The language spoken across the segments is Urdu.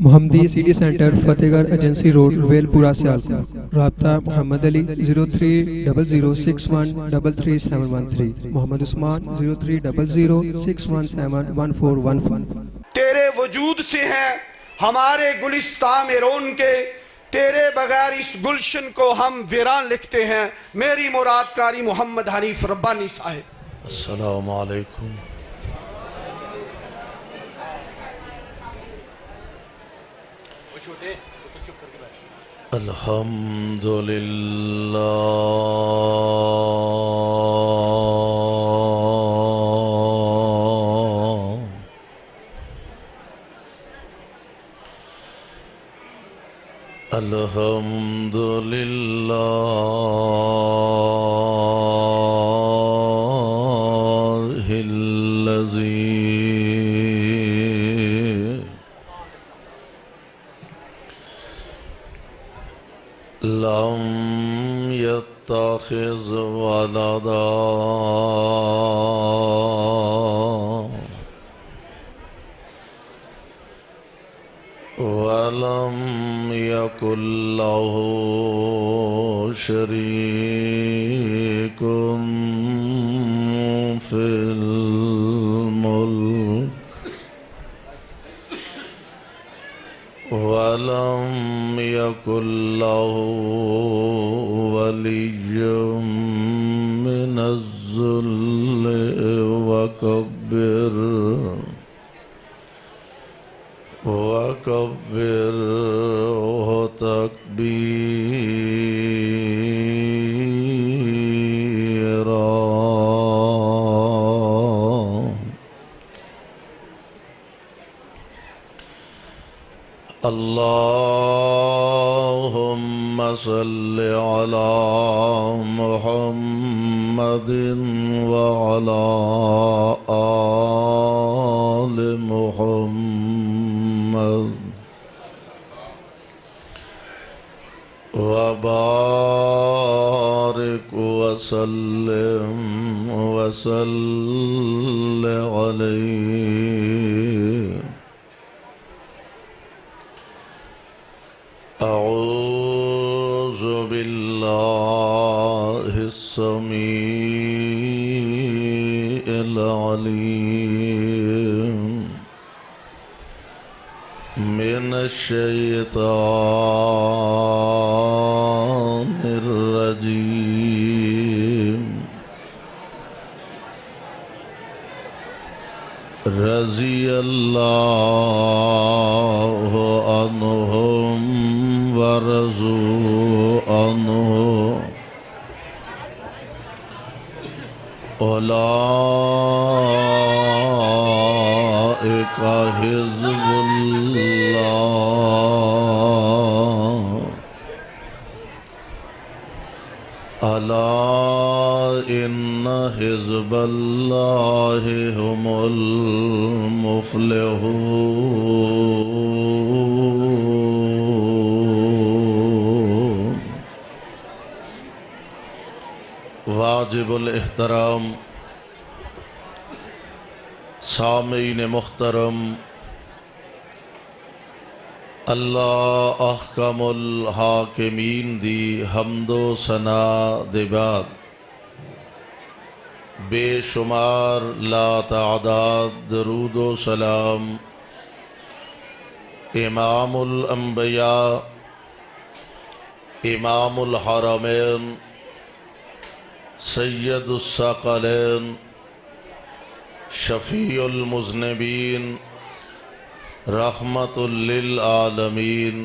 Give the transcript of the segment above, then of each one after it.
محمدی سٹی سینٹر فتح گڑھ ایجنسی روڈ ویل پورہ سیالکوٹ. رابطہ محمد علی 0300613373 محمد عثمان 030061711415. تیرے وجود سے ہیں ہمارے گلستان میں رون کے، تیرے بغیر اس گلشن کو ہم ویران لکھتے ہیں. میری مراد کاری محمد حنیف ربانی صاحب. السلام علیکم. الحمد للہ الحمد للہ الذی لم يتخذ ولدا ولم يكن له شريك في الملك ولم يكن له ولي من الذل وكبره تكبيرا. اللهم صل على محمد وعلى آل محمد وبارك وسلم عليه. أعوذ بالله السميع العليم من الشيطان الرجيم. رضي الله عنهم ورضوا عنه أولئك حزب الله ألا إن حزب الله هم المفلحون. واجب الاحترام سامعین محترم، اللہ احکم الحاکمین دی حمد و ثنا دے بعد بے شمار لا تعداد درود و سلام امام الانبیاء، امام الحرمین، سید الثقلین، شفیع المذنبین، رحمت للعالمین،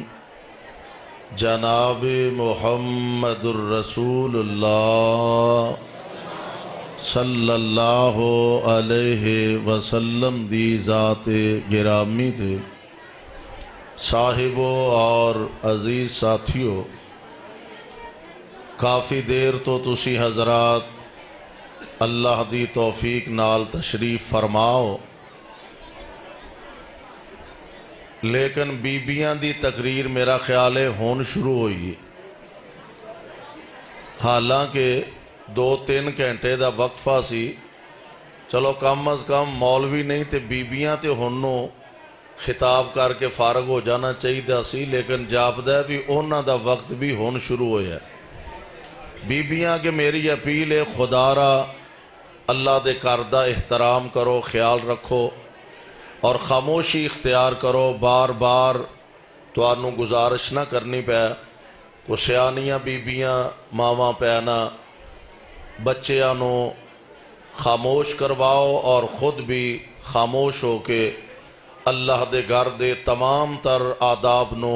جناب محمد الرسول اللہ صلی اللہ علیہ وسلم دی ذات گرامی تھے. صاحبوں اور عزیز ساتھیوں، کافی دیر تو تسی حضرات اللہ دی توفیق نال تشریف فرماؤ، لیکن بیبیاں دی تقریر میرا خیال ہے ہون شروع ہوئی ہے. حالانکہ 2-3 گھنٹے دا وقفہ سی، چلو کم از کم مولوی نہیں تے بیبیاں تے ہنو خطاب کر کے فارغ ہو جانا چاہیے سی، لیکن جاپدا ہے بھی انہاں دا وقت بھی ہون شروع ہویا ہے۔ بیبیاں کہ میری اپیل ہے خدا را اللہ دے کردہ احترام کرو، خیال رکھو اور خاموشی اختیار کرو۔ بار بار تو آنو گزارش نہ کرنی پہ، کو سیانیاں بیبیاں ماواں پینا بچیاں نو خاموش کرواؤ اور خود بھی خاموش ہو کے اللہ دے گھر دے تمام تر آداب نو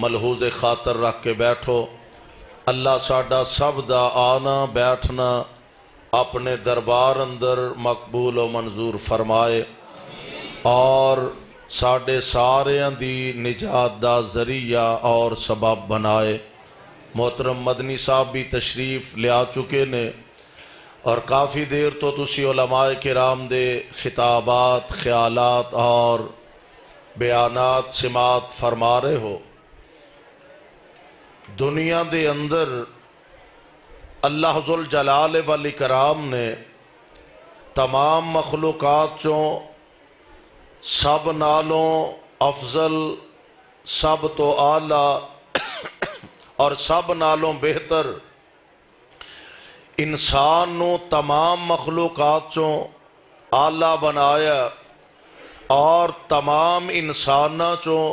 ملحوظ خاطر رکھ کے بیٹھو۔ اللہ ساڈا سب دا آنا بیٹھنا اپنے دربار اندر مقبول و منظور فرمائے اور ساڈے ساریاں دی نجات دا ذریعہ اور سبب بنائے۔ محترم مدنی صاحب بھی تشریف لے آ چکے نے اور کافی دیر تو تسی علماء کرام دے خطابات، خیالات اور بیانات سماعت فرما رہے ہو۔ دنیا دے اندر اللہ ذوالجلال والاکرام نے تمام مخلوقات چوں سب نالوں افضل، سب تو اعلیٰ اور سب نالوں بہتر انسان نو تمام مخلوقات چوں اعلیٰ بنایا اور تمام انساناں چوں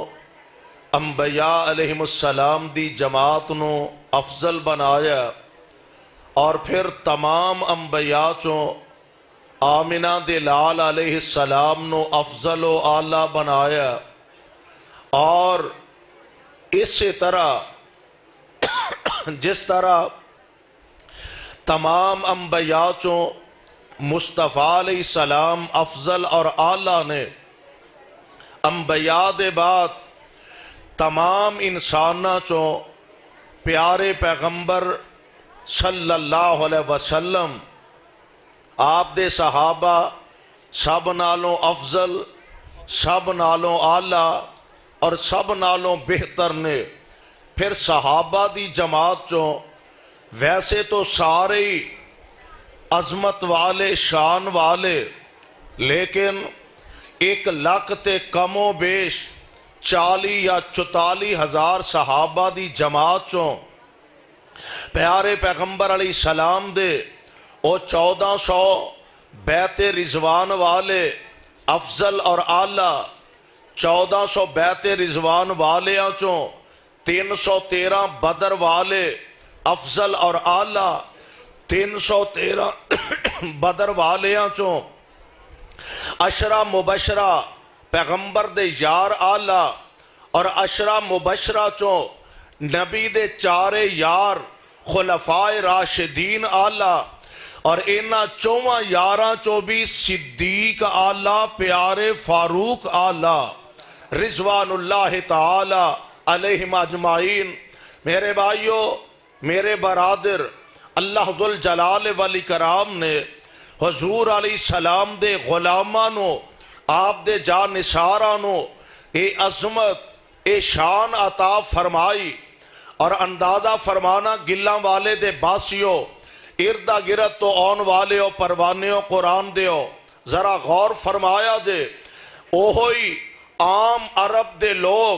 انبیاء علیہم السلام دی جماعت نو افضل بنایا اور پھر تمام انبیاء چوں آمنہ دے لال علیہ السلام نو افضل و اعلیٰ بنایا اور اسی طرح جس طرح تمام انبیاء چوں مصطفیٰ علیہ السلام افضل اور اعلیٰ نے انبیاء دے بعد تمام انساناں چوں پیارے پیغمبر صلی اللہ علیہ وسلم آپ دے صحابہ سب نالوں افضل، سب نالوں اعلیٰ اور سب نالوں بہتر نے۔ پھر صحابہ دی جماعت چوں ویسے تو سارے ہی عظمت والے، شان والے، لیکن 1,00,000 تے کم و بیش 40 یا 44 ہزار صحابہ دی جماعت چوں پیارے پیغمبر علیہ السلام دے او 1400 بیت رضوان والے افضل اور اعلیٰ، 1400 بیت رضوان والیاں چوں 313 بدر والے افضل اور اعلیٰ، 313 بدر والیاں چوں عشرہ مبشرہ پیغمبر دے یار اعلیٰ اور عشرہ مبشرہ چوں نبی دے چارے یار خلفاء راشدین اعلیٰ اور انہاں 4 یاراں چوں بھی صدیق اعلیٰ، پیارے فاروق اعلیٰ رضوان اللہ تعالی علیہم اجمعین۔ میرے بھائیو، میرے برادر، اللہ ذوالجلال والاکرام نے حضور علیہ السلام دے غلامانو، آپ دے جانثارانو اے عظمت، اے شان عطا فرمائی اور اندازہ فرمانا گلاں والے دے باسیو، اردہ گرد تو آن والے ہو پروانیوں قرآن دیو، ذرا غور فرمایا جے اوہوئی عام عرب دے لوگ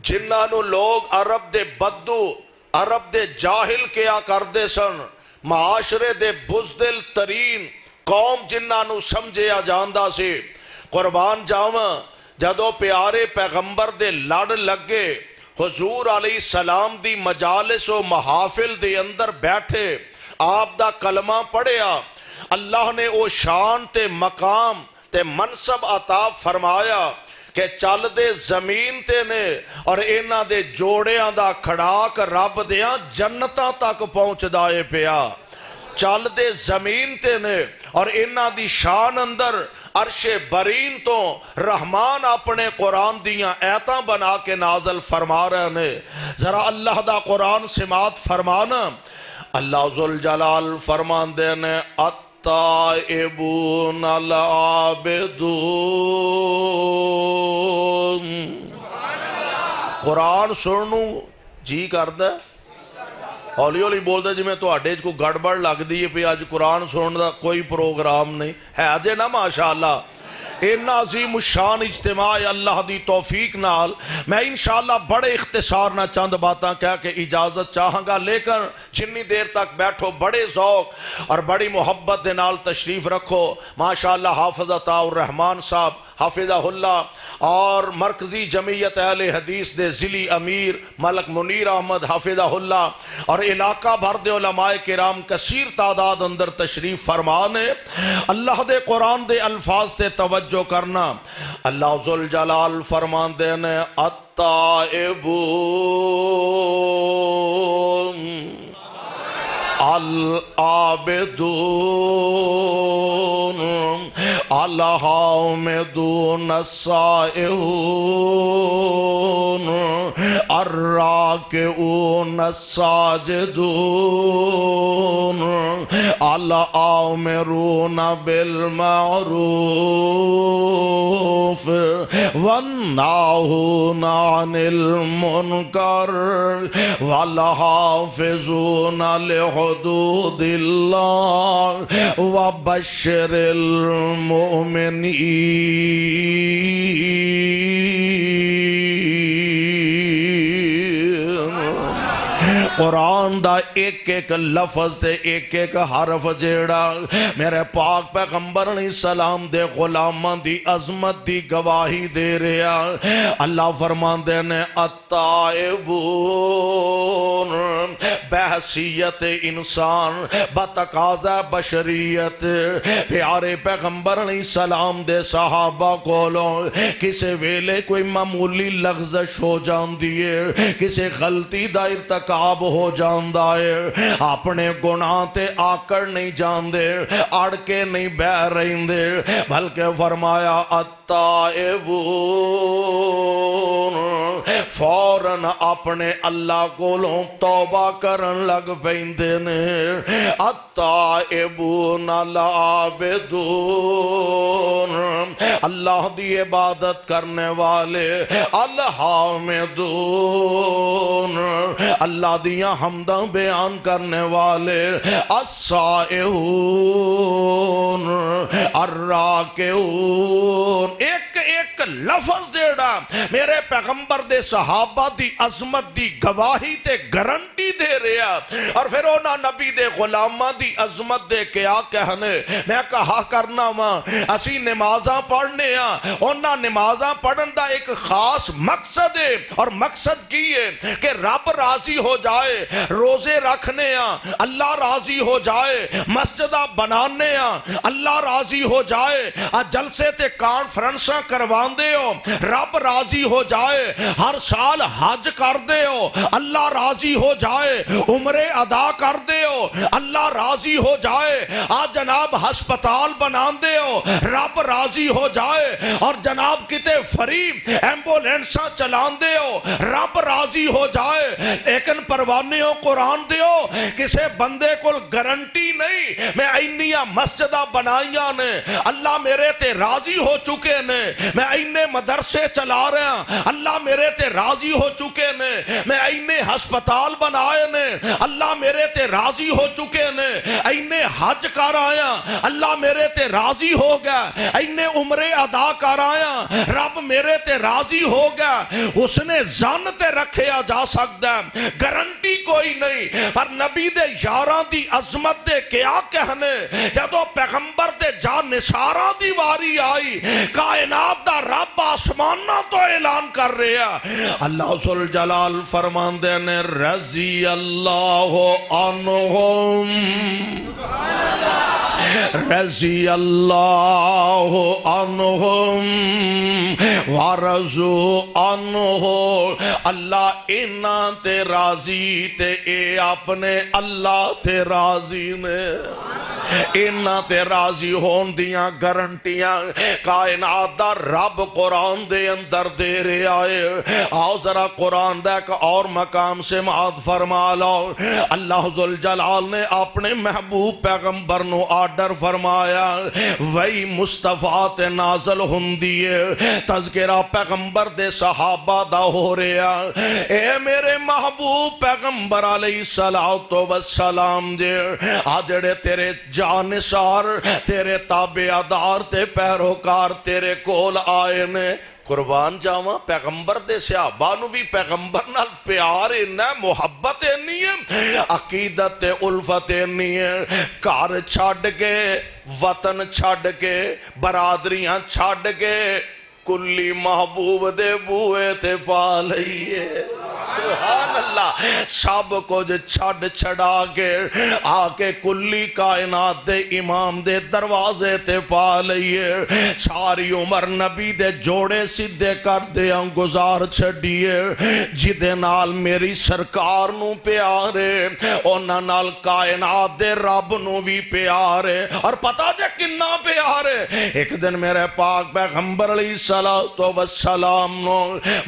جنہاں لوگ عرب دے بدو، عرب دے جاہل کیا کردے سن، معاشرے دے بزدل ترین قوم جنہاں سمجھیا جاندہ سے۔ قربان جاواں جدو پیارے پیغمبر دے لڑ لگے حضور علیہ السلام دی مجالس و محافل دے اندر بیٹھے، آپ دا کلمہ پڑھیا، اللہ نے او شان تے مقام تے منصب عطا فرمایا کہ چل دے زمین تے نے اور انہاں دے جوڑیاں دا کھڑاک رب دیاں جنتاں تک پہنچ دائے پیا۔ چل دے زمین تے نے اور انہاں دی شان اندر عرش برین تو رحمان اپنے قرآن دیاں ایتاں بنا کے نازل فرما رہے نے۔ ذرا اللہ دا قرآن سماعت فرمانا۔ اللہ ذوالجلال فرمان دے نے التائبون العابدون۔ قرآن سننو جی کردہ ہولی ہولی بول دے جی میں تو اڈیج کو گڑبڑ لگ دی پہ آج قرآن سنن دا کوئی پروگرام نہیں ہے جے نا ماشاءاللہ، اینا عظیم الشان اجتماع اللہ دی توفیق نال میں انشاءاللہ بڑے اختصار نہ چند باتاں کہہ کے اجازت چاہاں گا، لیکن جنی دیر تک بیٹھو بڑے ذوق اور بڑی محبت دے نال تشریف رکھو۔ ماشاءاللہ حافظ عطا الرحمان صاحب حافظہ اللہ اور مرکزی جمعیت اہل حدیث دے ضلعی امیر ملک منیر احمد حافظہ اللہ اور علاقہ بھر دے علماء کرام کثیر تعداد اندر تشریف فرمانے۔ اللہ دے قرآن دے الفاظ تے توجہ کرنا۔ اللہ ذوالجلال فرمان دینے التائبون العابدون الحامدون السائحون الراکعون الساجدون الآمرون بالمعروف والناہون عن المنکر والحافظون لحدود اللہ وبشر المؤمنین۔ قرآن دا ایک ایک لفظ تے ایک ایک حرف جیڑا میرے پاک پیغمبر علیہ السلام دے غلاماں دی عظمت دی گواہی دے رہا۔ اللہ فرمان دینے التائبون بحثیت انسان بتقاضا بشریت پیارے پیغمبر علیہ السلام دے صحابہ کولوں کسے ویلے کوئی معمولی لغزش ہو جان دیئے، کسے غلطی دا ارتکاب ہو جاندہ ہے، اپنے گناہ تے آکڑ نہیں جان دے، اڑ کے نہیں بہ رہی دے، بلکہ فرمایا التائبون فوراً اپنے اللہ کولوں توبہ کرن لگ پیندے نے۔ التائبون العابدون اللہ دی عبادت کرنے والے، الحامدون اللہ دیاں حمداں بیان کرنے والے، السائحون الراکعون ایک ایک لفظ جیڑا میرے پیغمبر دے صحابہ دی عظمت دی گواہی تے گارنٹی دے رہا، اور پھر اونا نبی دے غلامہ دی عظمت دے کیا کہنے۔ میں کہا کرنا ماں اسی نمازاں پڑھنے ہاں، اونا نمازاں پڑھن دا ایک خاص مقصد ہے، اور مقصد کی ہے کہ رب راضی ہو جائے، روزے رکھنے ہاں اللہ راضی ہو جائے، مسجدہ بنانے ہاں اللہ راضی ہو جائے، جلسے تے کانفرنساں کروان دے ہو رب راضی ہو جائے، ہر سال حج کر دے ہو اللہ راضی ہو جائے، عمرے ادا کر دے ہو اللہ راضی ہو جائے، جناب ہسپتال بنان دے ہو رب راضی ہو جائے، اور جناب کتے فری ایمبولینساں چلان دے ہو رب راضی ہو جائے، لیکن پروانیوں قرآن دے ہو کسے بندے کو گارنٹی نہیں میں اینیاں مسجدہ بنائیاں نے اللہ میرے تے راضی ہو چکے نے، میں اینے مدرسے چلا رہے ہیں اللہ میرے تے راضی ہو چکے نے، میں اینے ہسپتال بنائے نے اللہ میرے تے راضی ہو چکے نے، اینے حج کر آیا اللہ میرے تے راضی ہو گیا، اینے عمرے ادا کر آیا رب میرے تے راضی ہو گیا۔ اس نے زن تے رکھیا جا سکتا ہے، گارنٹی کوئی نہیں، پر نبی دے یاراں دی عظمت دے کیا کہنے۔ جدو پیغمبر دے جا نثاراں دی واری آئی، کائنات دا رب آسمانہ تو اعلان کر رہا، اللہ ذوالجلال فرمان دینے رضی اللہ عنہم رضی اللہ عنہم ورضوا عنہ اللہ اینا تے راضی تے اے اپنے اللہ تے راضی نے، اینا تے راضی ہون دیاں گارنٹیاں کائنات دا رب قرآن دے اندر دے رہے آئے۔ آؤ ذرا قرآن دا ایک اور مقام سے معاد فرما لو۔ اللہ ذوالجلال نے اپنے محبوب پیغمبر نو آرڈر فرمایا، وہی مصطفیٰ تے نازل ہندیے تذکرہ پیغمبر دے صحابہ دا ہو رہا، اے میرے محبوب پیغمبر علیہ السلام جے آجڑے تیرے جانثار تیرے تابعدار تے پیروکار تیرے کول آئے نے قربان جاواں پیغمبر دے صحابہ نو بھی پیغمبر نال پیار انہا ہے محبت انہی ہے عقیدت الفت انہی ہے گھر چھڑ کے وطن چھڑ کے برادریاں چھڑ کے کلی محبوب دے بوئے تے پا لئیے سبحان اللہ سب کچھ چھڑ چھڑا کے آکے کلی کائنات دے امام دے دروازے تے پا لئیے ساری عمر نبی دے جوڑے سدھے کر دے گزار چھڑیے جدے نال میری سرکار نو پیارے اونا نال کائنات دے رب نو بھی پیارے اور پتا جے کننا پیارے ایک دن میرے پاک پیغمبر علیہ السلام نو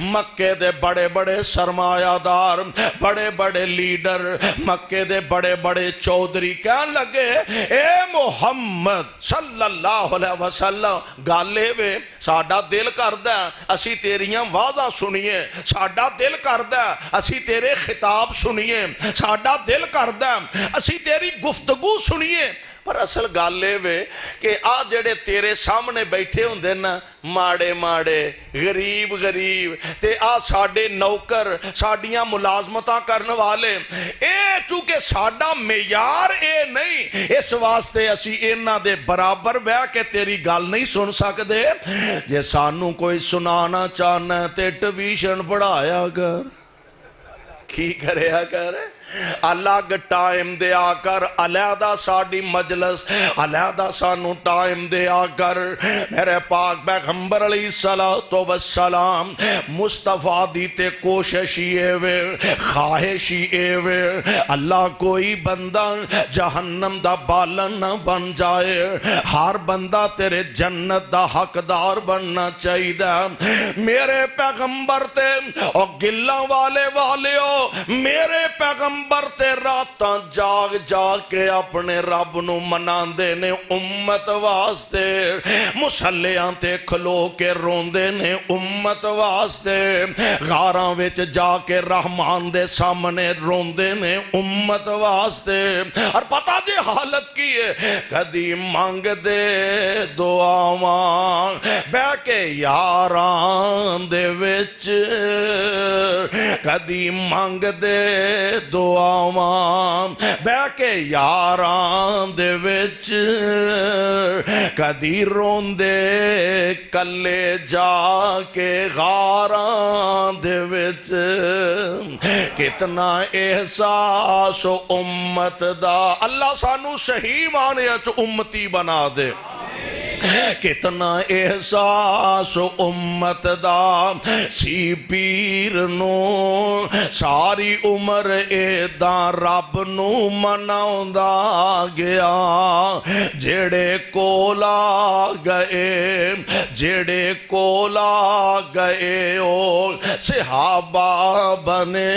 مکے دے بڑے بڑے سرمایہ دار بڑے بڑے لیڈر مکے دے بڑے بڑے چودری کہنے لگے اے محمد صلی اللہ علیہ وسلم گالے وے ساڑھا دل کردہ اسی تیریاں واضح سنیے ساڑھا دل کردہ اسی تیرے خطاب سنیے ساڑھا دل کردہ اسی تیری گفتگو سنیے پر اصل گالے وے کہ آج جڑے تیرے سامنے بیٹھے ہوں دینا ماڑے ماڑے غریب غریب تے آج ساڑھے نوکر ساڑھیاں ملازمتاں کرنے والے اے چونکہ ساڑھا میار اے نہیں اس واسطے اسی اینا دے برابر بیا کہ تیری گال نہیں سن سکتے یہ سانوں کوئی سنانا چاہنا ہے تے ٹویشن پڑھایا کر کی کریا کرے الگ ٹائم دیا کر علیحدہ ساڑی مجلس علیحدہ سانو ٹائم دیا کر میرے پاک پیغمبر علیہ السلام مصطفیٰ دیتے کوششی ایوے خواہشی ایوے اللہ کوئی بندہ جہنم دا بالن نہ بن جائے ہر بندہ تیرے جنت دا حقدار بننا چاہیے میرے پیغمبر تے اور گلہ والے ہو میرے پیغمبر تے راتاں جاگ جاگ کے اپنے رب نو مناندے نے امت واسطے مسلیاں تے کھلو کے روندے نے امت واسطے غاراں وچ جا کے رحمان دے سامنے روندے نے امت واسطے اور پتہ جے حالت کی ہے کدی مانگ دے دعاواں بے کے یاران دے وچ کدی مانگ دے دعاواں بے کے یاران دے وچ کدی روندے کلے جا کے غاران دے وچ کتنا احساس امت دا اللہ سانو صحیح معنی اچ امتی بنا دے کتنا احساس امت دا سی پیر نو ساری عمر ایداں رب نو مناؤندا گیا جڑے کولا گئے جڑے کولا گئے او صحابہ بنے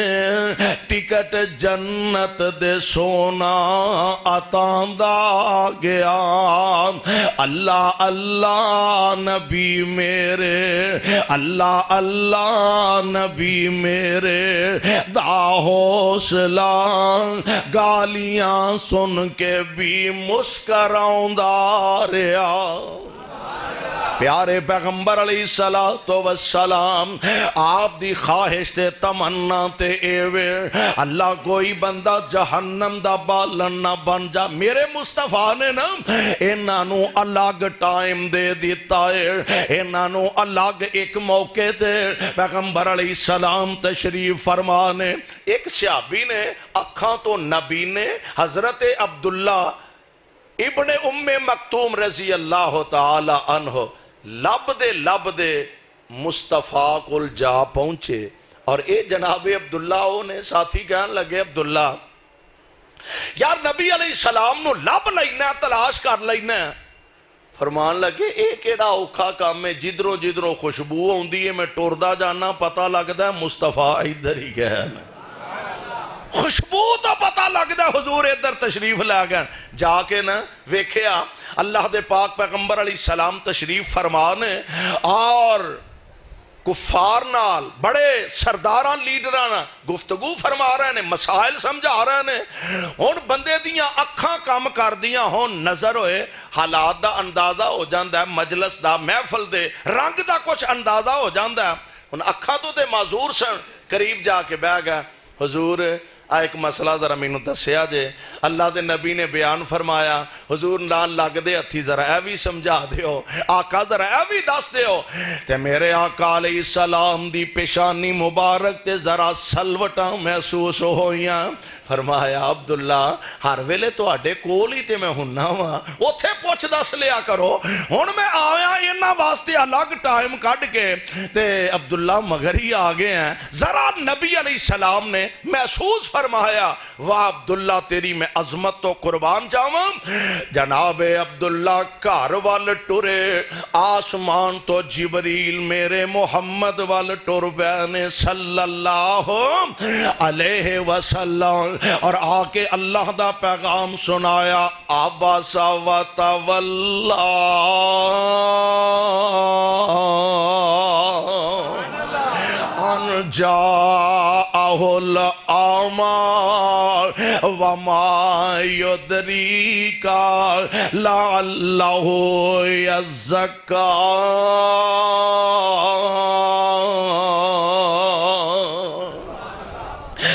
ٹکٹ جنت دے سونا عطاندہ گیا اللہ اللہ نبی میرے اللہ اللہ نبی میرے دا حوصلہ گالیاں سن کے بھی مسکراؤندا رہا پیارے پیغمبر علیہ السلام آپ دی خواہش تے تمنا تے ایوے اللہ کوئی بندہ جہنم دا بالن نہ بن جا میرے مصطفیٰ نے نا انہوں الگ ٹائم دے دیتا ہے انہوں الگ ایک موقع دے پیغمبر علیہ السلام تشریف فرمانے ایک صحابی نے اکھاں تو نبی نے حضرت عبداللہ ابن ام مکتوم رضی اللہ تعالی عنہ لب دے مصطفیٰ کل جا پہنچے اور اے جناب عبداللہ نے ساتھی کہنے لگے عبداللہ یار نبی علیہ السلام نو لب لینا تلاش کر لینا فرمان لگے اے کیڑا اوکھا کام میں جدروں جدروں خوشبو ہوندی ہے میں ٹوردا جانا پتہ لگدا ہے مصطفیٰ ادھر ہی کہنا خوشبو تو پتہ لگدا حضور ادھر تشریف لے گئے جا کے نا ویکھیا اللہ دے پاک پیغمبر علیہ السلام تشریف فرمانے اور کفار نال بڑے سرداراں لیڈراں گفتگو فرما رہے ہیں، مسائل سمجھا رہے ہیں، ہن بندے دیاں اکھاں کام کر دیاں ہن نظر ہوئے حالات دا اندازہ ہو جاندا ہے، مجلس دا محفل دے رنگ دا کچھ اندازہ ہو جاندا ہے، ہن اکھاں تو تے معذور سن، قریب جا کے بیٹھ گئے، حضور ایک مسئلہ ذرا مینوں دسیا جے، اللہ دے نبی نے بیان فرمایا، حضور نال لگ دے ہتھی ذرا اے بھی سمجھا دیو، آقا ذرا اے بھی دس دیو، تے میرے آقا علیہ السلام دی پیشانی مبارک تے ذرا سلوٹاں محسوس ہوئیاں، فرمایا عبداللہ ہر ویلے تو آڈے کول ہی تے میں ہننا ہوا، اوتھے پوچھ دس لیا کرو، ہن میں آیا انہاں واسطے الگ ٹائم کٹ کے، تے عبداللہ مگر ہی آگے ہیں، ذرا نبی علیہ السلام نے محسوس فرمایا، واہ عبداللہ تیری میں عظمت تو قربان جاواں، جناب عبداللہ گھر وال ٹرے، آسمان تو جبریل میرے محمد وال ٹر پے صلی اللہ علیہ وسلم، اور آ کے اللہ دا پیغام سنایا، عبس و تولا ان جاءہ الأعمى وما يدريك لعله يزكى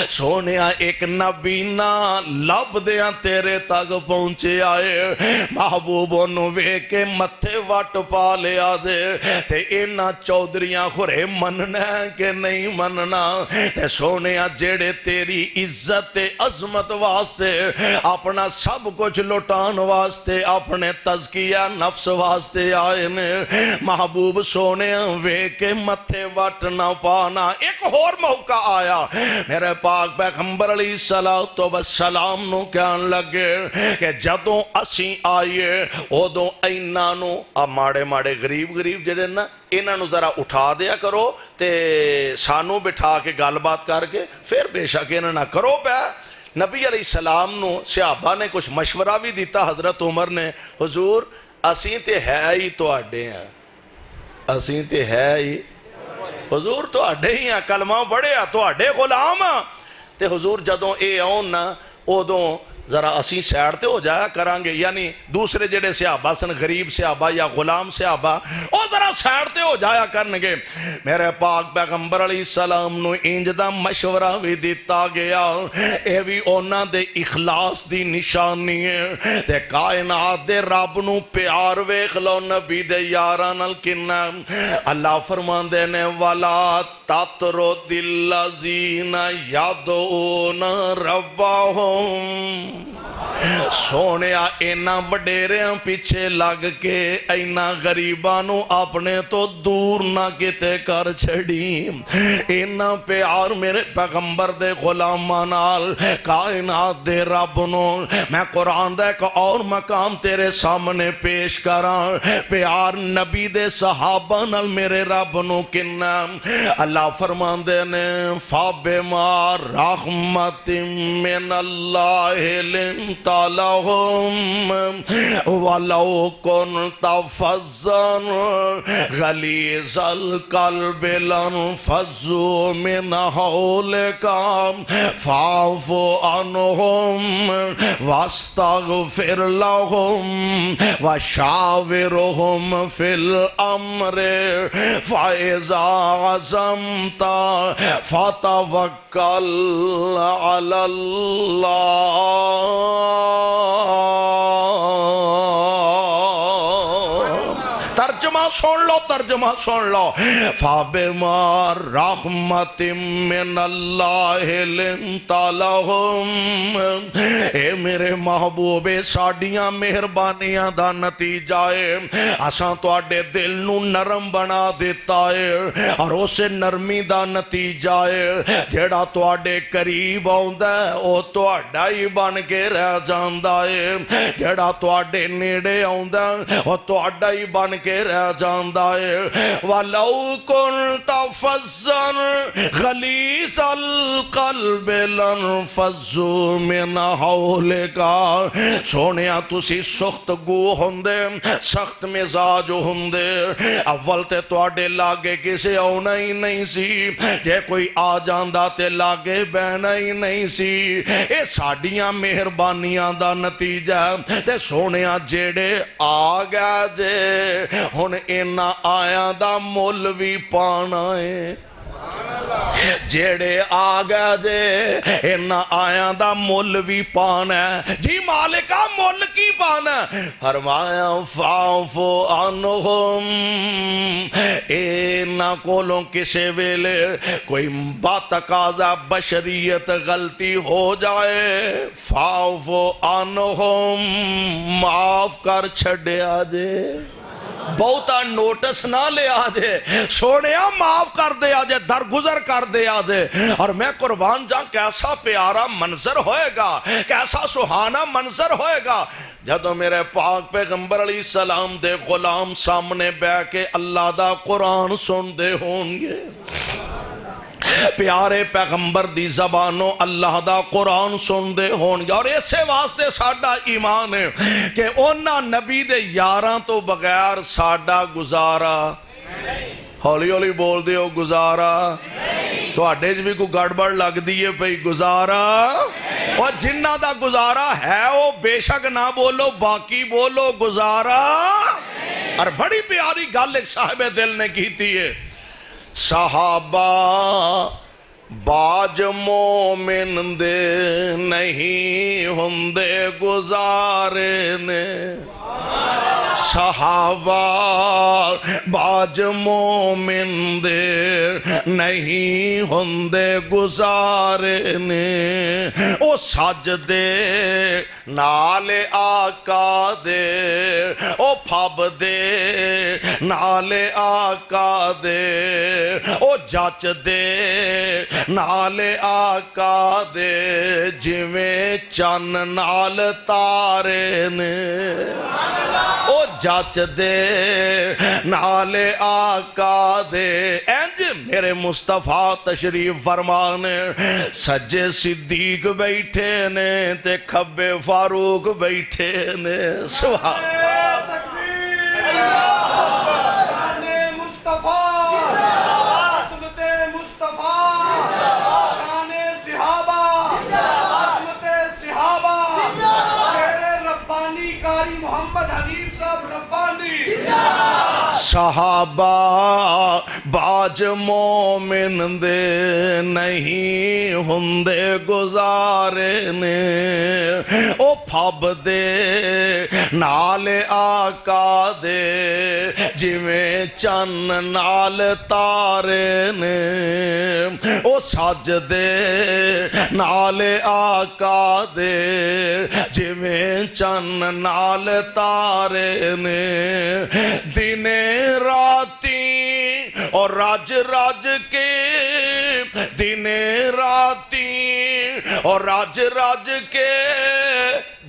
سونیا ایک نبینا لب دیاں تیرے تک پہنچے آئے، محبوبوں نو وے کے متھے وٹ پا لیا دے، تے اینا چودریاں خورے مننا کہ نہیں مننا، تے سونیا جیڑے تیری عزت عظمت واسطے اپنا سب کچھ لٹان واسطے اپنے تزکیہ نفس واسطے آئے نے، محبوب سونیا وے کے متھے وٹ نہ پانا۔ ایک اور موقع آیا، میرے پاک پیغمبر علیہ السلام نو کہن لگے کہ جدوں اسی آئیے ادوں ایناں نو ماڑے ماڑے غریب جڑے نا انہاں نو ذرا اٹھا دیا کرو تے سانو بٹھا کے گل بات کر کے پھر بے شک انہاں نہ کرو پہ۔ نبی علیہ السلام نو صحابہ نے کچھ مشورہ بھی دیتا، حضرت عمر نے، حضور اسیں تے ہے ہی تواڈے ہیں، اسیں تے ہے ہی حضور تواڈے ہی ہیں، کلمہ پڑھے تواڈے غلام ہیں، تے حضور جدوں اے آن نا ادوں ذرا اسی سیڑ تے ہو جایا کرانگے، یعنی دوسرے جڑے صحابہ سن غریب صحابہ یا غلام صحابہ او ذرا سیڑ تے ہو جایا کرنگے۔ میرے پاک پیغمبر علیہ السلام نو انج دا مشورہ بھی دیتا گیا، اے بھی اونا دے اخلاص دی نشانی ہے، تے کائنات دے رب نو پیار ویکھ لو نبی دے یاران الکنہ، اللہ فرمان دے نے وَلَا تَطْرُدِ الَّذِينَ يَدْعُونَ رَبَّهُمْ، سونیا اینا وڈیریاں پیچھے لگ کے اینا غریبانو اپنے تو دور نہ کتے کر چھڑی، اینا پیار میرے پیغمبر دے غلامانال کائنات دے رب نو۔ میں قرآن دے ایک اور مقام تیرے سامنے پیش کران، پیار نبی دے صحابہ نال میرے رب نو کننا، اللہ فرمان دے نے فَبِمَا رَحْمَةٍ مِّنَ اللَّهِ لِنْتَ لَهُمْ وَلَوْ كُنْتَ فَظًّا غَلِيظَ الْقَلْبِ لَانفَضُّوا مِنْ حَوْلِكَ فَاعْفُ عَنْهُمْ وَاسْتَغْفِرْ لَهُمْ وَشَاوِرْهُمْ فِي الْأَمْرِ فَإِذَا عَزَمْتَ فَتَوَكَّلْ عَلَى اللَّهِ۔ ترجمہ سن لو فَبِمَا رَحْمَةٍ مِّنَ اللَّهِ لِنْتَ لَهُمْ، اے میرے محبوب ساڑیاں مہربانیاں دا نتیجہ ہے، اساں تو آڈے دل نو نرم بنا دیتا ہے، اور اسے نرمی دا نتیجہ ہے جیڑا تو آڈے قریب آؤندہ ہے او تو آڈا ہی بن کے رہ جاندہ ہے، جیڑا تو آڈے نیڑے آؤندہ ہے او تو آڈا ہی بن کے رہ جاندا ہے ولو کنت فظا غلیظ القلب لانفضوا من حولک سونیا تسی سخت گو ہوندے سخت مزاج ہوندے اول تے تواڈے لاگے کسے آنا ہی نہیں سی جے کوئی آ جاندا تے لاگے بہنا ہی نہیں سی اے ساڈیاں مہربانیاں دا نتیجہ تے سونیا جیڑے آ گیا جے ہن انہاں آیاں دا مول وی پانا ہے جیڑے آ گیا دے انہاں آیاں دا مول بھی پانا ہے جی مالکہ مول کی پانا ہے فرمایا فاعف عنہم انہاں کولوں کسے ویلے کوئی باتقاضا بشریت غلطی ہو جائے فاعف عنہم معاف کر چھڑیا دے بہتا نوٹس نہ لے آجے سونیا معاف کر دے آجے درگزر کر دے آجے اور میں قربان جاں کیسا پیارا منظر ہوئے گا کیسا سہانا منظر ہوئے گا جدو میرے پاک پیغمبر علیہ السلام دے غلام سامنے بے کے اللہ دا قرآن سن دے ہوں گے پیارے پیغمبر دی زبانوں اللہ دا قرآن سن دے ہون گے اور اسے واسطے ساڈا ایمان ہے کہ اونا نبی دے یاراں تو بغیر ساڈا گزارا ہولی ہولی بول دے ہو گزارا تو آڈے بھی کوئی گڑبڑ لگ دیئے پہی گزارا اور جنہ دا گزارا ہے وہ بے شک نہ بولو باقی بولو گزارا اور بڑی پیاری گل ایک صاحب دل نے کی تھی ہے صحابہ باج مومن دے نہیں ہندے گزارے نے صحابہ باج مومن دے نہیں ہندے گزارے نے او سجدے نال آقا دے او پھب دے نال آقا دے او جچ دے نال آقا دے جویں چن نال تارے نے او جچ دے نال آقا دے انج میرے مصطفیٰ تشریف فرمانے سجے صدیق بیٹھے نے تے کھبے فاروق بیٹھے نے سبحان صحابہ باج مومن دے نہیں ہندے گزارے نے او پھب دے نال آقا دے جویں چن نال تارے نے او سج دے نال آقا دے جویں چن نال تارے نے دینے راتی اور راج راج کے دینے راتی اور راج راج کے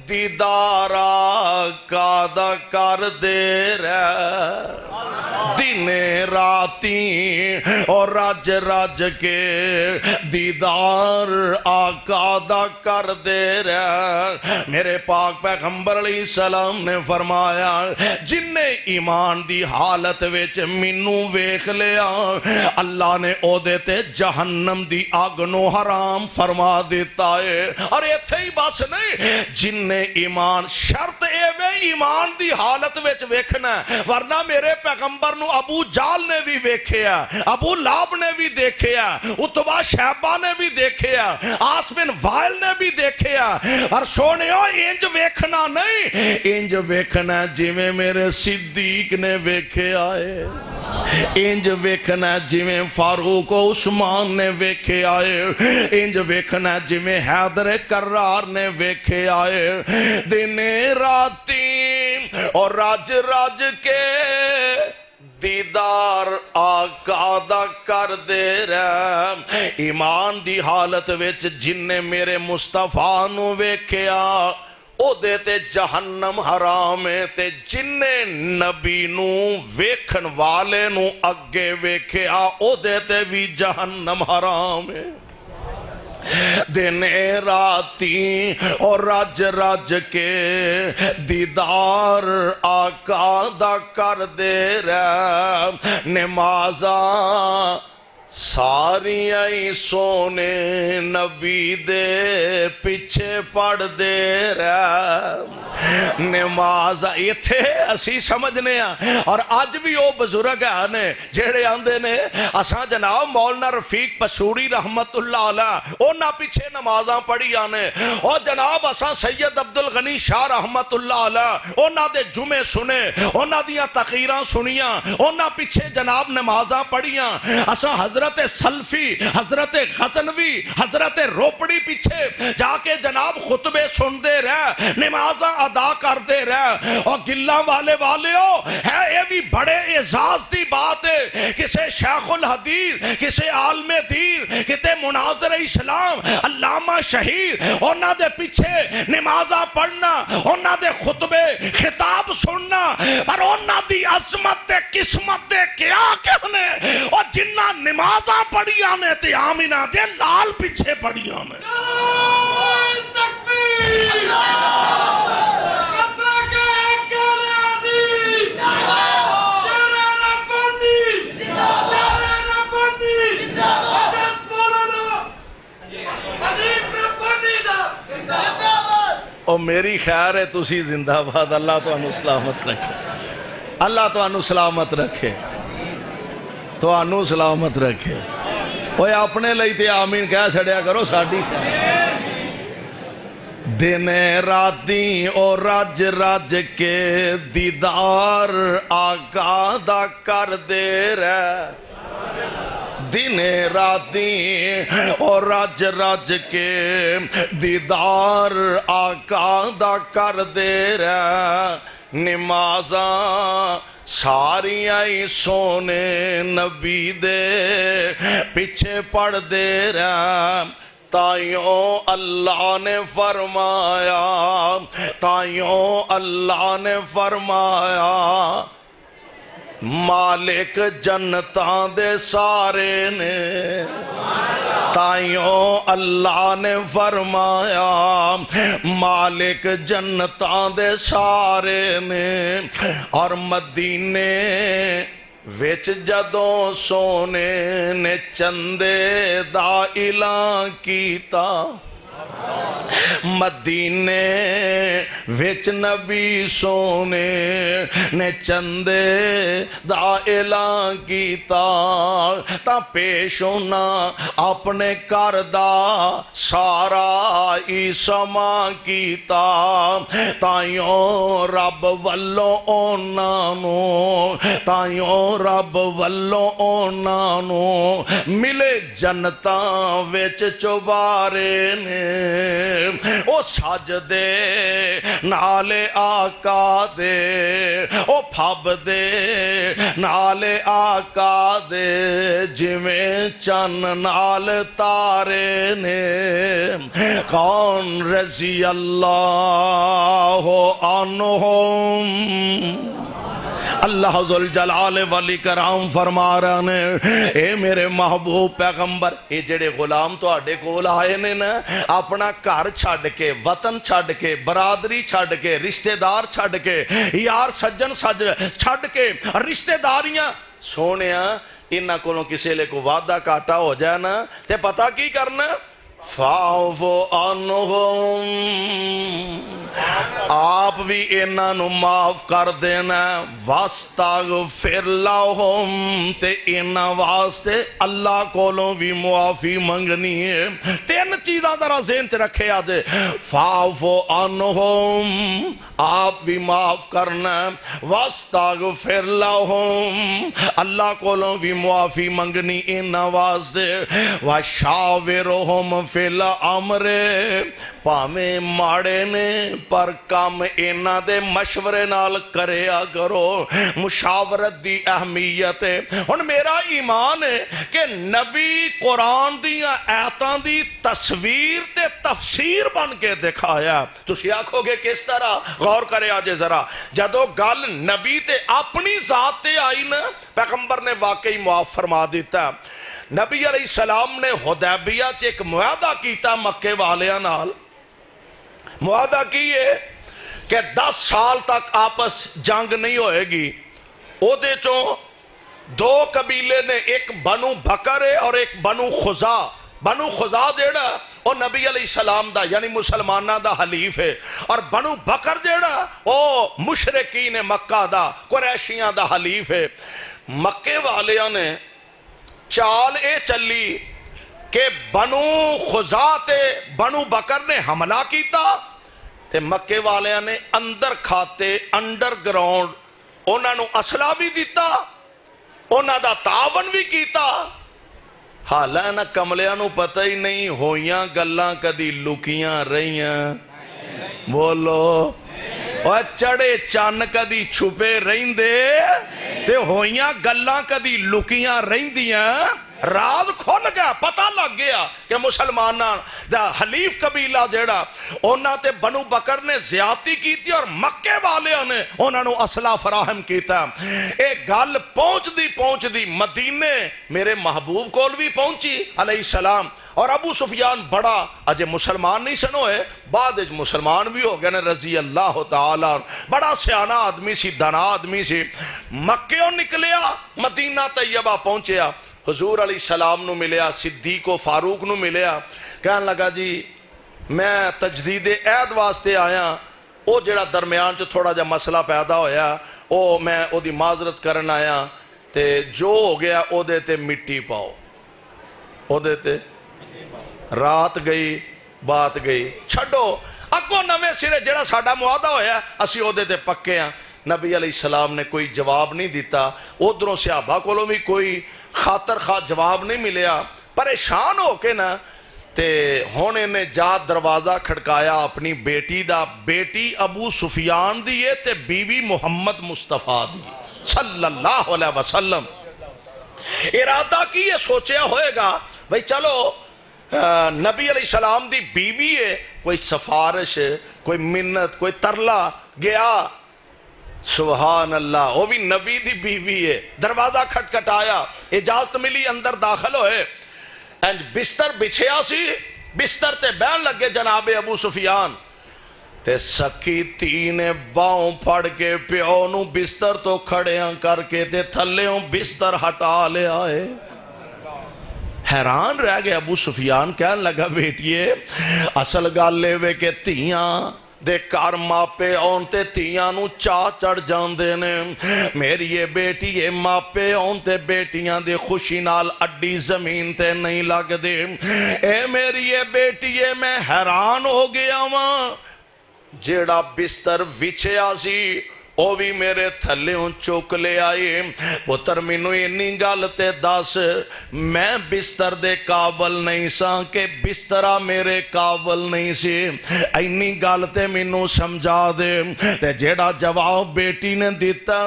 دیدارا کادا کر دے رہے دن راتی اور راج راج کے دیدار آقا دا کر دے رہے میرے پاک پیغمبر علیہ السلام نے فرمایا جن نے ایمان دی حالت ویچ منو ویکھ لیا اللہ نے او دیتے جہنم دی آگنو حرام فرما دیتا ہے اور ایتھے ہی بس نہیں جن نے ایمان شرط ایمان دی حالت ویچ ویکھنا ورنہ میرے پیغمبر نو ابو جال نے بھی ویکھیا ابو لاب نے بھی دیکھیا اتبا شہبہ نے بھی دیکھیا آس بن وائل نے بھی دیکھیا اور سونیو انج ویکھنا نہیں انج ویکھنا جی میں میرے صدیق نے ویکھیا ہے انج ویکھنا جی میں فاروق و عثمان نے ویکھے آئے انج ویکھنا جی میں حیدر کرار نے ویکھے آئے دن راتی اور راج راج کے دیدار آقا دا کر دے رہے ایمان دی حالت وچ جن نے میرے مصطفیٰ نو ویکھیا او دے تے جہنم حرام ہے تے جننے نبی نو ویکھن والے نو اگے ویکھیا او دے تے بھی جہنم حرام ہے دن راتی اور رج رج کے دیدار آقا دا کر دے رہا نمازاں ساری آئی سونے نبی دے پیچھے پڑھ دے رہا نماز یہ تھے اسی سمجھنے ہیں اور آج بھی وہ بزرگ ہیں جہڑے آندے نے اساں جناب مولانا رفیق پسوری رحمت اللہ علیہ اونا پیچھے نمازاں پڑھی آنے اور جناب اساں سید عبدالغنی شاہ رحمت اللہ علیہ اونا دے جمعے سنے اونا دیاں تقریراں سنیاں اونا پیچھے جناب نمازاں پڑھیاں اساں حضرت سلفی حضرت غزنوی حضرت روپڑی پیچھے جا کے جناب خطبے سن دے رہے نمازاں ادا کر دے رہے اور گلہ والے ہو ہے یہ بھی بڑے اعزاز دی بات ہے کسے شیخ الحدیث کسے عالم دین کتے مناظر اسلام علامہ شہید انہاں دے پیچھے نمازاں پڑھنا انہاں دے خطبے خطاب سننا پر انہاں دی عظمت دے قسمت دے کیا کہنے اور جنہ نمازاں پڑھی آنے تے آمینہ دے لال پیچھے پڑھی آنے اور میری خیر ہے تسی زندہ باد اللہ تو انو سلامت رکھے اللہ تو انو سلامت رکھے تو انو سلامت رکھے اوہ اپنے لئی تے آمین کہہ چھڑیا کرو ساڑھی خیر دن راتی اور رج رج کے دیدار آقا دا کر دے رہے دن راتی اور رج رج کے دیدار آقا دا کر دے رہا نمازاں ساری آئی سونے نبی دے پیچھے پڑھ دے رہا تائیوں اللہ نے فرمایا تائیوں اللہ نے فرمایا مالک جنتاں دے سارے نے تائیوں اللہ نے فرمایا مالک جنتاں دے سارے نے اور مدینے وچ جدوں سونے نے چندے دا اعلان کیتا مدینے وچ نبی سونے نے چندے دا اعلان کیتا تا پیش ہونا اپنے کردہ سارا ہی سما کیتا تائیوں رب والو اونانو تائیوں رب والو اونانو ملے جنتاں وچ چوبارے نے او سجدے نالے آقا دے او پھب دے نالے آقا دے جویں چن نال تارے نے کون رضی اللہ عنہم اللہ ذوالجلال والی کرام فرما رہے ہیں اے میرے محبوب پیغمبر اے جڑے غلام تو آڑے کول آئے نے نا اپنا گھر چھڑ کے وطن چھڑ کے برادری چھڑ کے رشتہ دار چھڑ کے یار سجن چھڑ کے رشتہ داریاں سونیا انہاں کولوں کسے لے کو وعدہ کاٹا ہو جائے نا تے پتہ کی کرنا فاعفو عنہم آپ بھی انہاں نو معاف کر دینا واستغفر لہم تے انہاں واسطے اللہ کولوں بھی معافی منگنی ہے تین چیزاں ذرا ذہن چ رکھے آدھے فاعفو عنہم آپ بھی معاف کرنا واستغفر لہم اللہ کولوں بھی معافی منگنی انہاں واسطے وشاورہم فی الامر پامیں ماڑے نے پر کام اینا دے مشورے نال کریا کرو مشاورت دی اہمیت ہے اور میرا ایمان ہے کہ نبی قرآن دیاں آیتاں دی تصویر تصویر تے تفسیر بن کے دکھایا. تسی آکھو گے کس طرح؟ غور کرے آجے ذرا. جدو گل نبی تے اپنی ذات تے آئی نا، پیغمبر نے واقعی معاف فرما دیتا. نبی علیہ السلام نے حدیبیہ چ ایک معاہدہ کیتا مکے والیاں نال. معاہدہ کیے کہ 10 سال تک آپس جنگ نہیں ہوئے گی. او دے چوں 2 قبیلے نے، ایک بنو بکر ہے اور ایک بنو خزا. بنو خزا جیڑا او نبی علیہ السلام دا یعنی مسلمانہ دا حلیف ہے، اور بنو بکر جیڑا او مشرکین مکہ دا قریشیاں دا حلیف ہے. مکے والیاں نے چال اے چلی کہ بنو خزا تے بنو بکر نے حملہ کیتا تے مکے والیاں نے اندر کھاتے انڈر گراؤنڈ انہاں نو اسلحہ بھی دیتا، انہاں دا تعاون بھی کیتا. حالانہ کملیاں نو پتہ ہی نہیں ہویاں گلاں کدی لکیاں رہیاں. بولو. اور چڑے چان کدی چھپے رہندے تے ہویاں گلاں کدی لکیاں رہندیاں. راز کھل گیا، پتہ لگ گیا کہ مسلمانہ دا حلیف قبیلہ جیڑا انہاں تے بنو بکر نے زیادتی کی تھی اور مکے والیاں نے انہاں نو اسلحہ فراہم کیتا. ایک گل پہنچ دی مدینے میرے محبوب کول بھی پہنچی علیہ السلام. اور ابو سفیان بڑا اجے مسلمان نہیں سنوئے، بعد مسلمان بھی ہو گئے نا رضی اللہ تعالیٰ. بڑا سیانا آدمی سی، دانا آدمی سی. مکیوں نکلیا، مدینہ طیبہ پہنچیا، حضور علیہ السلام نو ملیا، صدیق و فاروق نو ملیا. کہنے لگا جی میں تجدید عہد واسطے آیا، او جڑا درمیان چ تھوڑا جا مسئلہ پیدا ہویا او میں او دی معذرت کرن آیا، تے جو ہو گیا او دے تے مٹی پاؤ. او دے تے رات گئی بات گئی، چھڑو اگو نوے سرے جڑا ساڈا معاہدہ ہویا اسی او دے تے پکے ہیں. نبی علیہ السلام نے کوئی جواب نہیں دیتا. ادھروں صحابہ کولوں بھی کوئی خاطر خواہ جواب نہیں ملیا. پریشان ہو کے نا تے ہن انہیں جا دروازہ کھڑکایا اپنی بیٹی دا. بیٹی ابو سفیان دی ہے تے بیوی محمد مصطفیٰ دی صلی اللہ علیہ وسلم. ارادہ کی یہ سوچیا ہوئے گا بھئی چلو نبی علیہ السلام دی بیوی ہے، کوئی سفارش، کوئی منت، کوئی ترلا گیا. سبحان اللہ، وہ بھی نبی دی بیوی ہے. دروازہ کھٹکھٹایا، اجازت ملی، اندر داخل ہوئے. بستر بچھیا سی، بستر تے بہن لگے جناب ابو سفیان. تے سکی تھی نے باؤں پھڑ کے پیو نو بستر تو کھڑیاں کر کے تے تھلیوں بستر ہٹا لے آئے. حیران رہ گئے ابو سفیان. کہنے لگا بیٹیے اصل گل لے وے کہ تیاں دے کار ماپے آن تے تیاں نو چاہ چڑھ جاندے نے. میری یہ بیٹی یہ ماپے آن تے بیٹیاں دے خوشی نال اڈی زمین تے نہیں لگ دے. اے میری یہ بیٹی یہ میں حیران ہو گیا ماں. جیڑا بستر وچھیا سی او بھی میرے تھلیوں چوک لے آئے. پتر مینو اینی گل تے دس، میں بستر دے قابل نہیں سا کہ بسترہ میرے قابل نہیں سی. اینی گل تے مینو سمجھا دے. تے جیڑا جواب بیٹی نے دیتا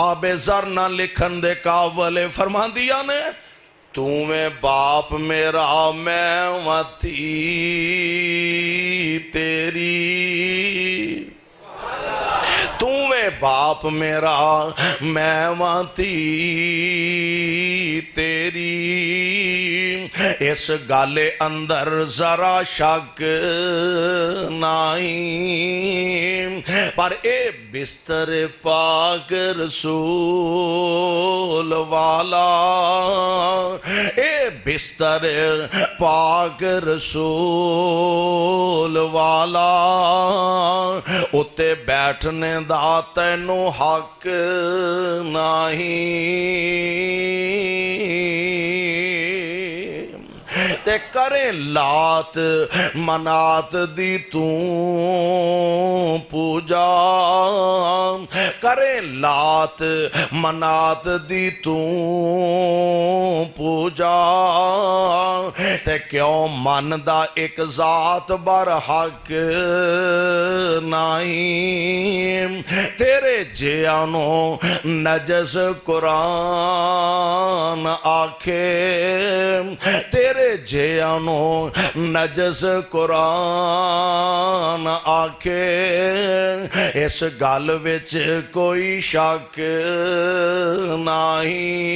آب زر نہ لکھن دے قابل. فرما دیا نے تو میں باپ میرا میں وتی تیری، تو میں باپ میرا میں وتی تیری. اس گالے اندر ذرا شک نہیں، پر اے بستر پاک رسول والا، اے بستر پاک رسول والا، اتے بیٹھنے دا تینو حق نہیں. تے کریں لات منات دی توں پوجا، کریں لات منات دی توں پوجا. تے کیوں من دا ایک ذات بر حق نہیں تیرے جیانو نجس قرآن آکھے تیرے جیانو نجس قرآن آکھے اس گل وچ کوئی شک نہیں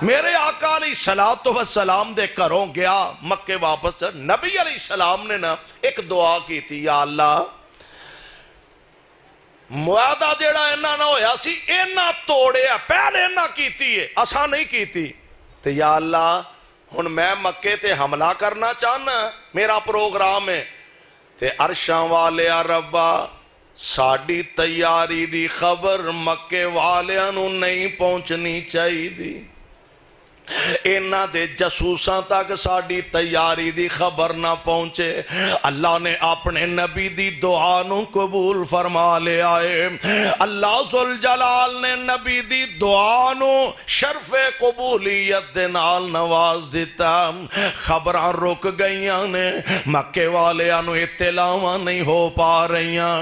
میرے آقا علیہ السلام دے گھروں گیا مکے واپس نبی علیہ السلام نے نا ایک دعا کی تھی یا اللہ معاہدہ جیڑا اینا نہ ہویا سی اینا توڑیا پہلے اینا کیتی ہے اساں نہیں کیتی تو یا اللہ ہن میں مکے تے حملہ کرنا چاہنا میرا پروگرام ہے تے عرشاں والے ربا ساڑی تیاری دی خبر مکے والیاں نو نہیں پہنچنی چاہی دی اینا دے جسوساں تک ساڑی تیاری دی خبر نہ پہنچے اللہ نے اپنے نبی دی دعا نو قبول فرما لے آئے اللہ ذوالجلال نے نبی دی دعا نو شرف قبولیت دے نال نواز دیتا خبراں رک گئیاں نے مکے والے آنو اطلاعاں نہیں ہو پا رہیاں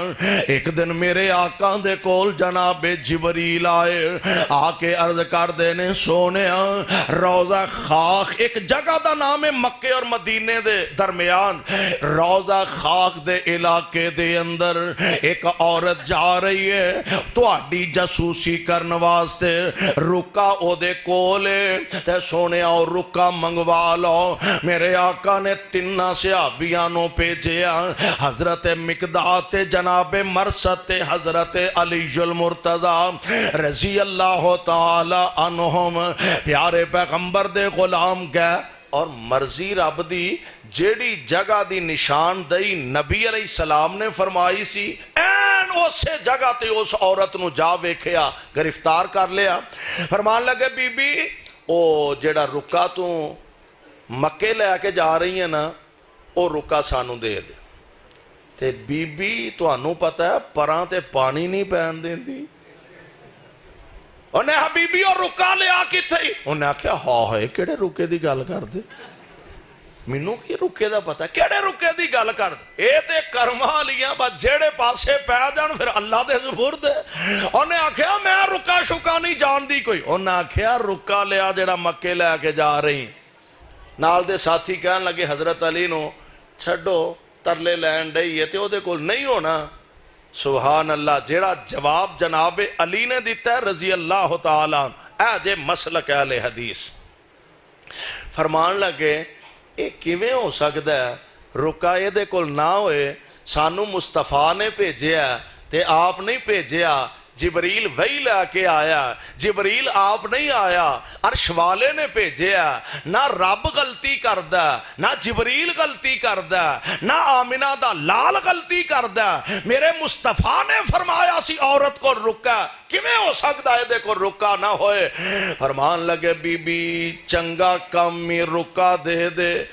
ایک دن میرے آقا دے کول جناب جبریل آئے آکے عرض کر دینے سونے روضہ خاک ایک جگہ دا نام ہے مکے اور مدینے دے درمیان روضہ خاک دے علاقے دے اندر ایک عورت جا رہی ہے تو آڈی جاسوسی کرن واسطے رکا او دے کولے تے سونے آؤ رکا منگوا لو میرے آقا نے تنہ صحابیانوں پیجیا حضرت مقداد جناب مرثد حضرت علی المرتضی رضی اللہ تعالی عنہم پیارے پیغمبر دے غلام گئے اور مرضی رب دی جیڑی جگہ دی نشان دئی نبی علیہ السلام نے فرمائی سی این اسے جگہ تے اس عورت نو جا ویکھیا گرفتار کر لیا فرمان لگے بی بی او جیڑا رکا تو مکے لے کے جا رہی ہیں نا او رکا سانو دے دے تے بی بی تو انو پتہ ہے پران تے پانی نہیں پہن دیں دی انہیں حبیبی اور رکا لے آکی تھی انہیں آکھیا ہاں ہے کیڑے رکے دی گال کر دے مینوں کی رکے دا پتا کیڑے رکے دی گال کر دے اے تے کرما لیاں با جیڑے پاسے پہ جان پھر اللہ دے زبور دے انہیں آکھیا میں رکا شکا نہیں جان دی کوئی انہیں آکھیا رکا لے آ جیڑا مکے لے کے جا رہی نال دے ساتھی کہن لگے حضرت علی نو چھڑو ترلے لین ڈئی ہے تے او دے کول نہیں ہونا سبحان اللہ جیڑا جواب جناب علی نے دیتا ہے رضی اللہ تعالیٰ اے جے مسلک اہل حدیث فرمان لگے اے کیویں ہو سکتا ہے رکا اے دے کول نہ ہوئے سانو مصطفیٰ نے بھیجیا تے آپ نہیں بھیجیا جبریل وہی لے کے آیا جبریل آپ نہیں آیا عرش والے نے بھیجیا نہ رب غلطی کردا نہ جبریل غلطی کردا نہ آمنہ دا لال غلطی کردا میرے مصطفیٰ نے فرمایا سی عورت کو رکا کیویں ہو سکتا ہے دیکھو رکا نہ ہوئے فرمان لگے بی بی چنگا کم میں رکا دے دے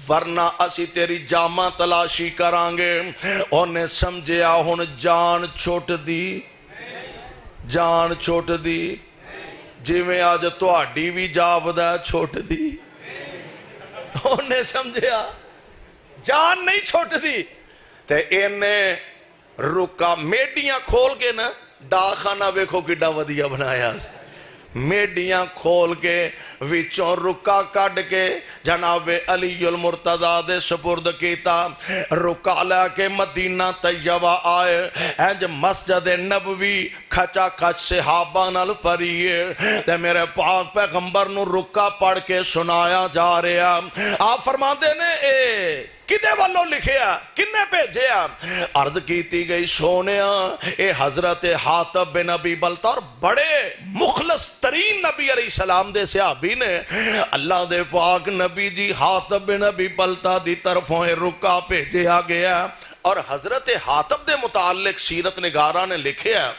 ورنہ اسی تیری جامہ تلاشی کرانگے انہیں سمجھیا ہن جان چھوٹ دی جان چھوٹ دی جی میں آج تو آڈی بھی جابدہ چھوٹ دی انہیں سمجھیا جان نہیں چھوٹ دی تے انہیں رکا میڈیاں کھول کے نا ڈاخانہ ویکھو کڈا ودیا بنایا میڈیاں کھول کے وچوں رکا کڈ کے جناب علی المرتضی دے سپرد کیتا رکا لے کے مدینہ طیبہ آئے اینج مسجد نبوی کھچا کھچ صحابہ نال پریے تے میرے پاک پیغمبر نو رکا پڑھ کے سنایا جا رہا آپ فرما دینے کدے والو لکھیا کنے بھیجیا عرض کیتی گئی سونیا اے حضرت حاتب بن ابی بلتا اور بڑے مخلص ترین نبی علیہ السلام دے صحابی نے اللہ دے پاک نبی جی حاتب بن ابی بلتا دی طرفوں رکا بھیجیا گیا اور حضرت حاتب دے متعلق سیرت نگارہ نے لکھیا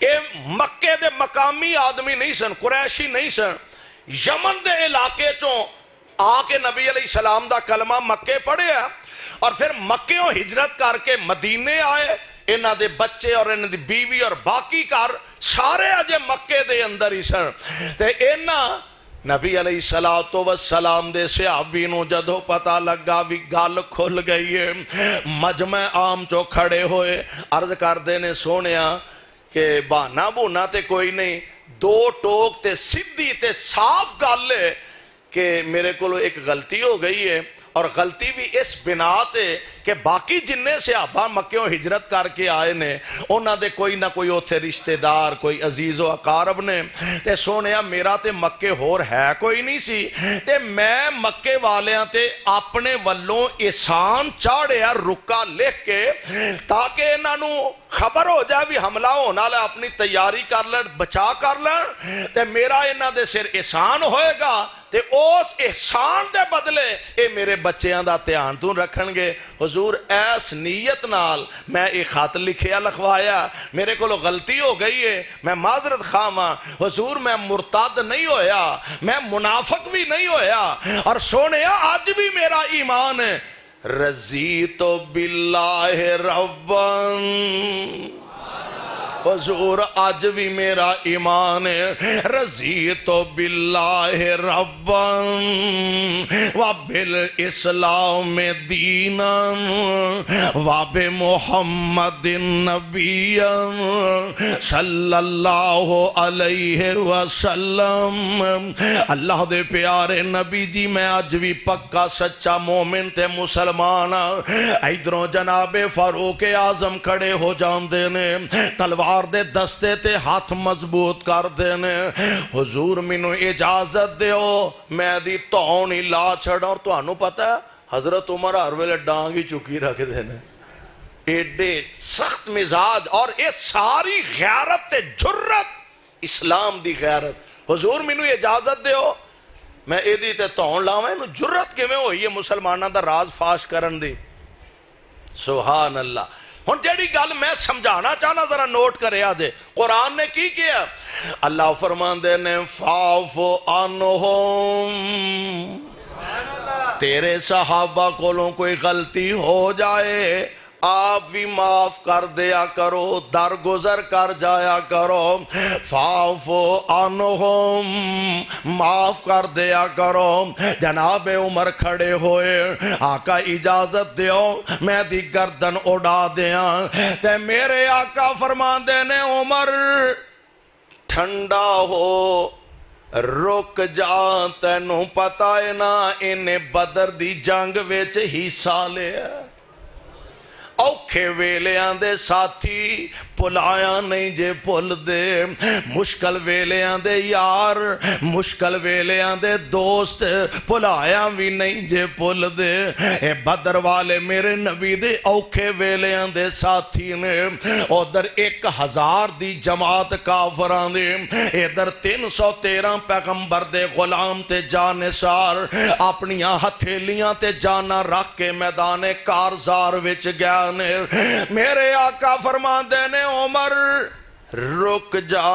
اے مکے دے مقامی آدمی نہیں سن قریشی نہیں سن یمن دے علاقے چوں آکے نبی علیہ السلام دا کلمہ مکے پڑھے ہیں اور پھر مکیوں ہجرت کر کے مدینے آئے انہاں دے بچے اور انہاں دی بیوی اور باقی کار سارے اجے مکے دے اندر ہی سن تے انہاں نبی علیہ السلام دے صحابی نو جدو پتا لگا بھی گل کھل گئی ہے، مجمع عام چو کھڑے ہوئے، عرض کر دینے سونیا کہ بہانا بونا تے کوئی نہیں، دو ٹوک تے سیدھی تے صاف گل ہے کہ میرے کو ایک غلطی ہو گئی ہے، اور غلطی بھی اس بنا تے کہ باقی جننے صحابہ مکیوں ہجرت کر کے آئے نے انہاں دے کوئی نہ کوئی اوتھے رشتہ دار، کوئی عزیز و اقارب نے، تے سونیا میرا تے مکے ہور ہے کوئی نہیں سی، تے میں مکے والیاں تے اپنے والوں احسان چاڑیا رکا لکھ کے تاکہ انہاں نو خبر ہو جائے بھی حملہ ہونا لے، اپنی تیاری کر لیں، بچا کر لیں، تے میرا انہاں دے سر احسان ہوئے گا، تے اس احسان دے بدلے اے میرے بچیاں دا دھیان تو رکھن گے۔ حضور ایس نیت نال میں ایک خط لکھیا لکھوایا، میرے کو غلطی ہو گئی ہے، میں معذرت خواہاں، حضور میں مرتد نہیں ہویا، میں منافق بھی نہیں ہویا، اور سونیا آج بھی میرا ایمان ہے، رضیت باللہ رباً، حضور آج بھی میرا ایمان ہے، رضیت باللہ رباً وبالاسلام دینا وبمحمد نبیا صلی اللہ علیہ وسلم۔ اللہ دے پیارے نبی جی میں آج بھی پکا سچا مومن تے مسلمان، ادھروں جناب فاروق اعظم کھڑے ہو جاندے نے، تلوار دے دستے تے ہاتھ مضبوط کر دینے، حضور مینوں اجازت دیو میں دی تون ہی لا چھڑا، اور تو انہوں پتہ ہے حضرت عمر ہر ویلے ڈانگ ہی چکی رکھ دینے، ایڈے سخت مزاج، اور یہ ساری غیرت تے جرت اسلام دی غیرت، حضور مینوں اجازت دیو میں ایدی تے تون لاؤں، انہوں جرت کے میں ہوئی ہے مسلمانہ دا راز فاش کرن دی، سبحان اللہ۔ ہن جیڑی گل میں سمجھانا چاہنا ذرا نوٹ کرے آجے، قرآن نے کی کیا؟ اللہ فرمان دے نے فاعف عنہم، تیرے صحابہ کولوں کوئی غلطی ہو جائے آپ بھی معاف کر دیا کرو، درگزر کر جایا کرو، فاعف عنہم، معاف کر دیا کرو۔ جناب عمر کھڑے ہوئے، آقا اجازت دیو میں دی گردن اڑا دیاں، تے میرے آقا فرمان دینے عمر ٹھنڈا ہو، رک جا، تینوں پتہ ہے نا انہیں بدر دی جنگ ویچ حصہ لیا، اوکھے ویلیاں دے ساتھی پلایا نہیں جے پل دے، مشکل ویلیاں دے یار، مشکل ویلیاں دے دوست پلایا بھی نہیں جے پل دے، اے بدر والے میرے نبی دے اوکھے ویلیاں دے ساتھی نے، ادھر 1000 دی جماعت کافران دے، ادھر 313 پیغمبر دے غلام تے جانسار اپنیاں ہتھیلیاں تے جانا رکھ کے میدان کارزار وچ گیا نے، میرے آقا فرمان دینے عمر رک جا،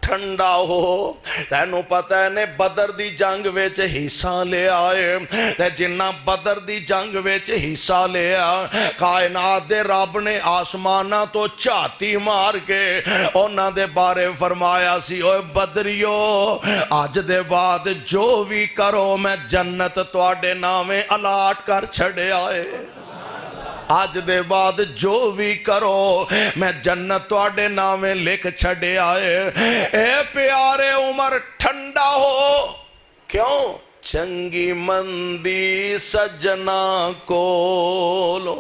ٹھنڈا ہو، تینوں پتہ ہے نے بدر دی جنگ ویچ حصہ لے آئے، تے جنہ بدر دی جنگ ویچ حصہ لے آئے، کائنات دے رب نے آسمانہ تو چاتی مار کے انہاں دے بارے فرمایا سی، اوہ بدریو آج دے بعد جو بھی کرو میں جنت تواڈے نامے الاٹ کر چھڑے آئے، آج دے بعد جو بھی کرو میں جنت تواڈے نامے لکھ چھڑے آئے۔ اے پیارے عمر ٹھنڈا ہو، کیوں؟ چنگی مندی سجنا کولو،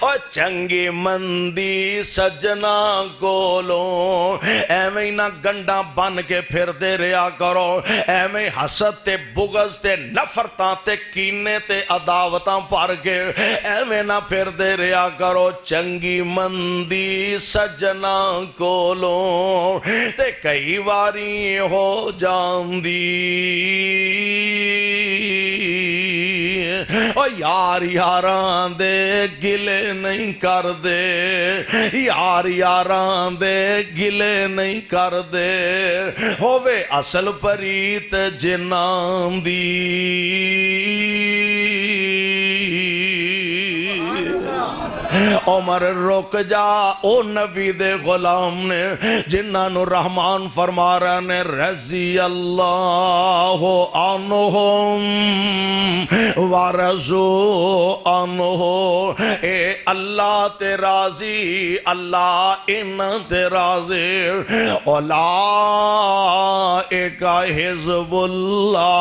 اور چنگی مندی سجنا کولو، ایویں نہ گنڈا بن کے پھر دے رہا کرو، ایویں حسد تے بغض تے نفرتاں تے کینے تے عداوتاں پر کے ایویں نہ پھر دے رہا کرو، چنگی مندی سجنا کولو، تے کئی واری ہو جاندی، او یار یاران دے گلے نہیں کر دے، یار یاران دے گلے نہیں کر دے، ہووے اصل پریت جنان دی، عمر رک جا او نبی دے غلام نے جنہاں نو رحمان فرما رہے نے رضی اللہ عنہم ورضوا عنہ اے اللہ تے راضی اللہ ان تے راضی اولئک حزب اللہ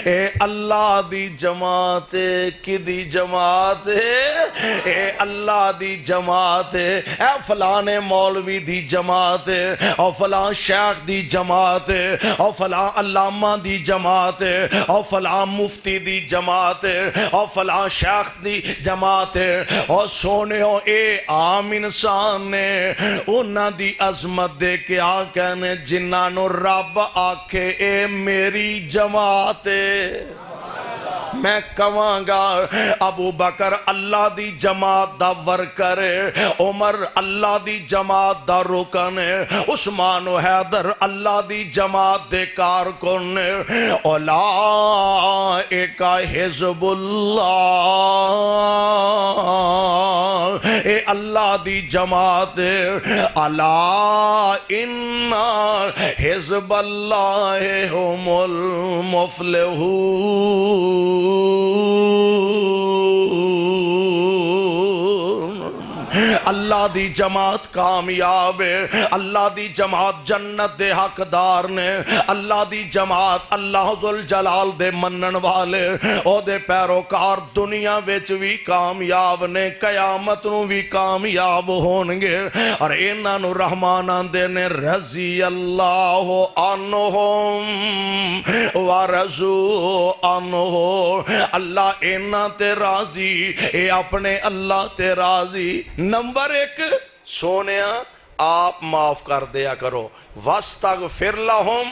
اے اللہ دی جماعت کی دی جماعت اے اللہ دی جماعت اے فلانے مولوی دی جماعت او فلان شیخ دی جماعت او فلان علامہ دی جماعت او فلان مفتی دی جماعت او فلان شیخ دی جماعت او سونے اے عام انسان نے انہاں دی عظمت دے کے آکھنے جنہاں نو رب آکھے اے میری جماعت میں کہاں گا ابو بکر اللہ دی جماعت دا ورکر عمر اللہ دی جماعت دا رکن عثمان و حیدر اللہ دی جماعت دے کارکن اولئک حزب اللہ اے اللہ دی جماعت الا ان حزب اللہ هم المفلحون اللہ دی جماعت کامیاب ہے اللہ دی جماعت جنت دے حقدار نے اللہ دی جماعت اللہ ذوالجلال دے منن والے او دے پیروکار دنیا وچ بھی کامیاب نے قیامت نو بھی کامیاب ہونگے اور انہاں نو رحمان آندے نے رضی اللہ عنہم ورضوا عنہ اللہ انہاں تے راضی اے اپنے اللہ تے راضی نمبر ایک سونیا آپ معاف کر دیا کرو واستغفر لہم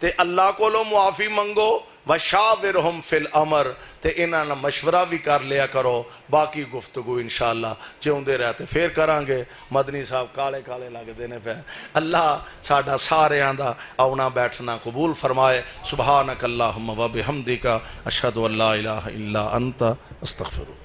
تے اللہ کو لو معافی منگو وشاورہم فی الامر تے انہاں مشورہ بھی کر لیا کرو باقی گفتگو انشاءاللہ چیوندے رہتے پھر کرانگے مدنی صاحب کالے کالے لگ دینے پہ اللہ ساڑھا سارے آندہ آونا بیٹھنا قبول فرمائے سبحانک اللہم و بحمدک اشہدو اللہ الہ الا انت استغفر